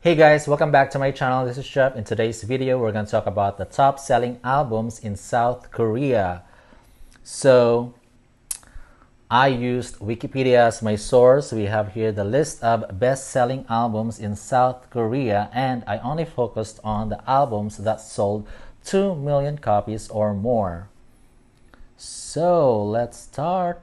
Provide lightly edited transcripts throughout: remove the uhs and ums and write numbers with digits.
Hey guys, welcome back to my channel. This is Jeff. In today's video, we're going to talk about the top selling albums in South Korea. So, I used Wikipedia as my source. We have here the list of best-selling albums in South Korea, and I only focused on the albums that sold 2 million copies or more. So, let's start.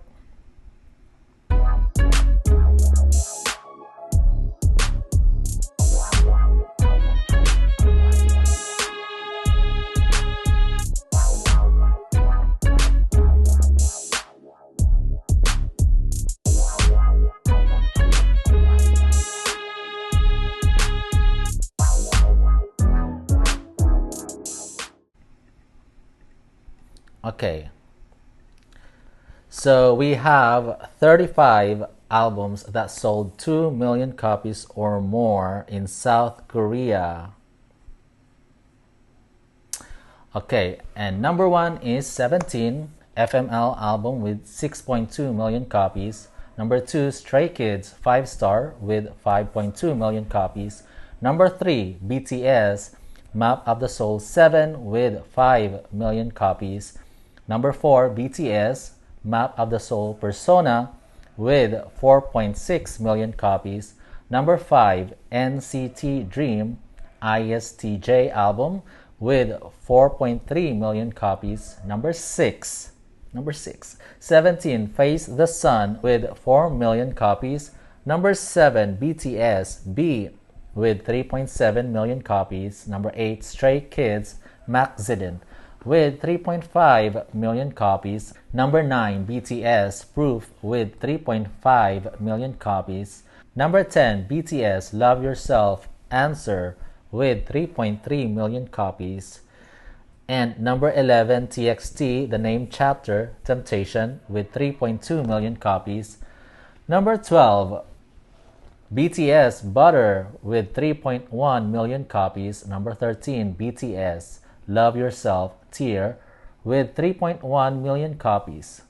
Okay, so we have 35 albums that sold 2 million copies or more in South Korea. Okay, and number one is 17, FML album with 6.2 million copies. Number two, Stray Kids, 5 Star with 5.2 million copies. Number three, BTS, Map of the Soul 7 with 5 million copies. Number 4, BTS, Map of the Soul Persona with 4.6 million copies. Number 5, NCT Dream, ISTJ album with 4.3 million copies. Number 6, 17, Face the Sun with 4 million copies. Number 7, BTS, B with 3.7 million copies. Number 8, Stray Kids, Maxident with 3.5 million copies. Number 9, BTS, Proof with 3.5 million copies. Number 10, BTS, Love Yourself, Answer with 3.3 million copies. And number 11, TXT, The Name Chapter, Temptation with 3.2 million copies. Number 12, BTS, Butter with 3.1 million copies. Number 13, BTS, Love Yourself, Tear with 3.1 million copies.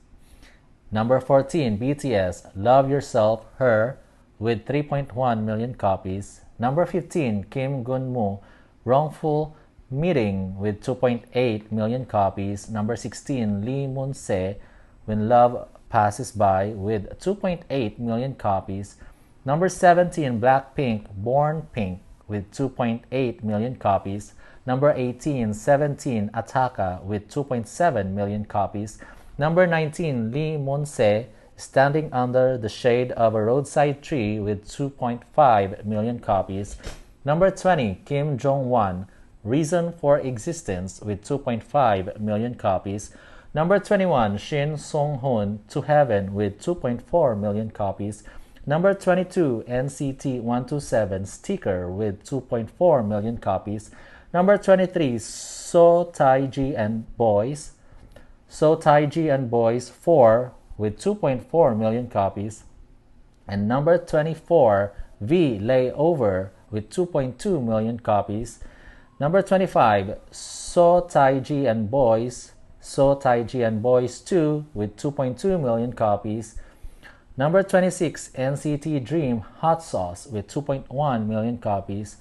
Number 14, BTS, Love Yourself, Her with 3.1 million copies. Number 15, Kim Gunmoo, Wrongful Meeting with 2.8 million copies. Number 16, Lee Moon-se, When Love Passes By with 2.8 million copies. Number 17, Blackpink, Born Pink with 2.8 million copies. Number 18, 17, Ataka with 2.7 million copies. Number 19, Lee Moon-se, Standing Under the Shade of a Roadside Tree with 2.5 million copies. Number 20, Kim Jong-won, Reason for Existence with 2.5 million copies. Number 21, Shin Song-hoon, To Heaven with 2.4 million copies. Number 22, NCT 127, Sticker with 2.4 million copies. Number 23, So Taiji and Boys, 4 with 2.4 million copies. And number 24, V Layover with 2.2 million copies. Number 25, So Taiji and Boys, 2 with 2.2 million copies. Number 26, NCT Dream, Hot Sauce with 2.1 million copies.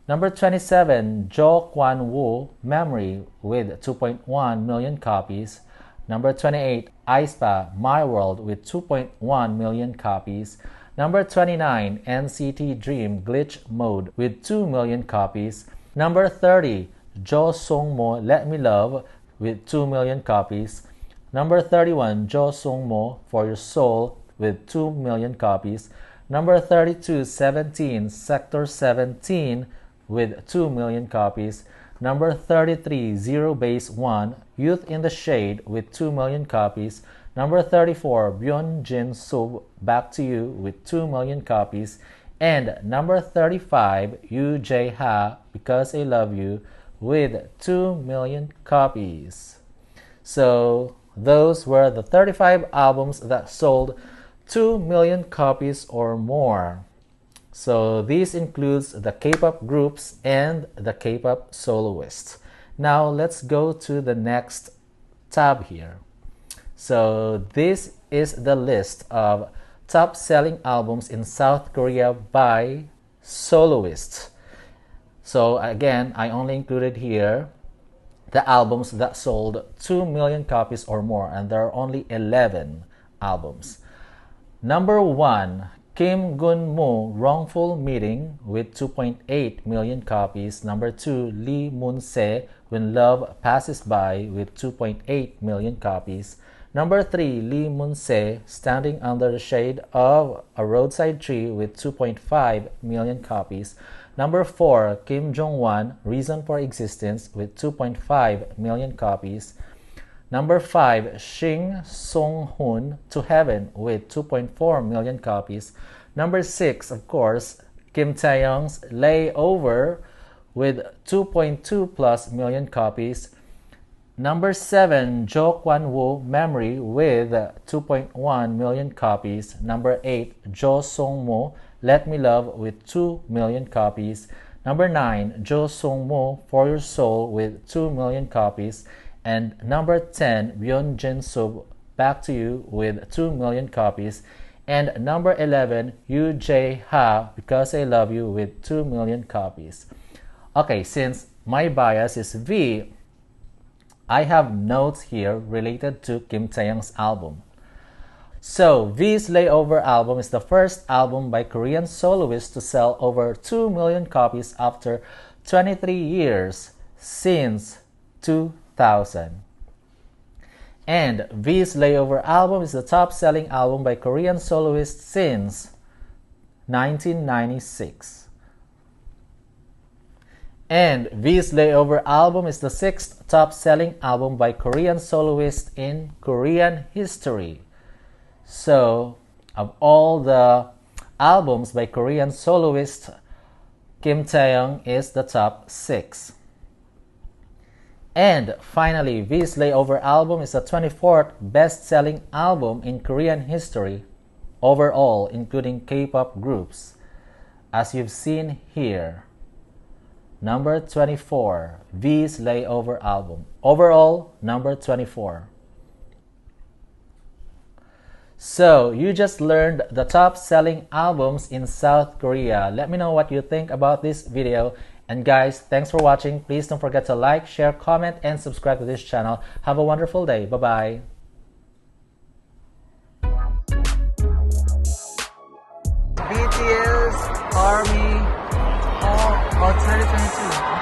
Number 27, Jo Kwan-woo, Memory with 2.1 million copies. Number 28, aespa, My World with 2.1 million copies. Number 29, NCT Dream, Glitch Mode with 2 million copies. Number 30, Jo Sung-mo, Let Me Love with 2 million copies. Number 31, Jo Sung-mo, For Your Soul with 2 million copies. Number 32, 17, Sector 17 with 2 million copies. Number 33, Zero Base 1, Youth in the Shade with 2 million copies. Number 34, Byun Jin Sub, Back to You with 2 million copies. And number 35, Yoo Jae-ha, Because I Love You with 2 million copies. So those were the 35 albums that sold 2 million copies or more. So this includes the K-pop groups and the K-pop soloists. Now let's go to the next tab here. So this is the list of top selling albums in South Korea by Soloist. So again, I only included here the albums that sold 2 million copies or more, and there are only 11 albums. Number 1, Kim Gun-moo, Wrongful Meeting with 2.8 million copies. Number 2, Lee Moon-se, When Love Passes By with 2.8 million copies. Number 3, Lee Moon-se, Standing Under the Shade of a Roadside Tree with 2.5 million copies. Number 4, Kim Jong-wan, Reason for Existence with 2.5 million copies. Number 5, Shin Song-hoon, To Heaven with 2.4 million copies. Number 6, of course, Kim Tae-young's Layover with 2.2 plus million copies. Number 7, Jo Kwan-woo, Memory with 2.1 million copies. Number 8, Jo Sung-moo, Let Me Love with 2 million copies. Number 9, Jo Sung-moo, For Your Soul with 2 million copies. And number 10, Byun Jin-sub, Back to You with 2 million copies. And number 11, Yoo Jae-ha, Because I Love You with 2 million copies. Okay, since my bias is V, I have notes here related to Kim Tae-young's album. So, V's Layover album is the first album by Korean Soloist to sell over 2 million copies after 23 years, since 2000. And V's Layover album is the top-selling album by Korean Soloist since 1996. And V's Layover album is the 6th top-selling album by Korean Soloist in Korean history. So, of all the albums by Korean Soloist, Kim Tae-young is the top 6. And finally, V's Layover album is the 24th best-selling album in Korean history overall, including K-pop groups, as you've seen here. Number 24, V's Layover album. Overall, number 24. So, you just learned the top-selling albums in South Korea. Let me know what you think about this video. And guys, thanks for watching. Please don't forget to like, share, comment, and subscribe to this channel. Have a wonderful day. Bye-bye. BTS, ARMY, all 2022.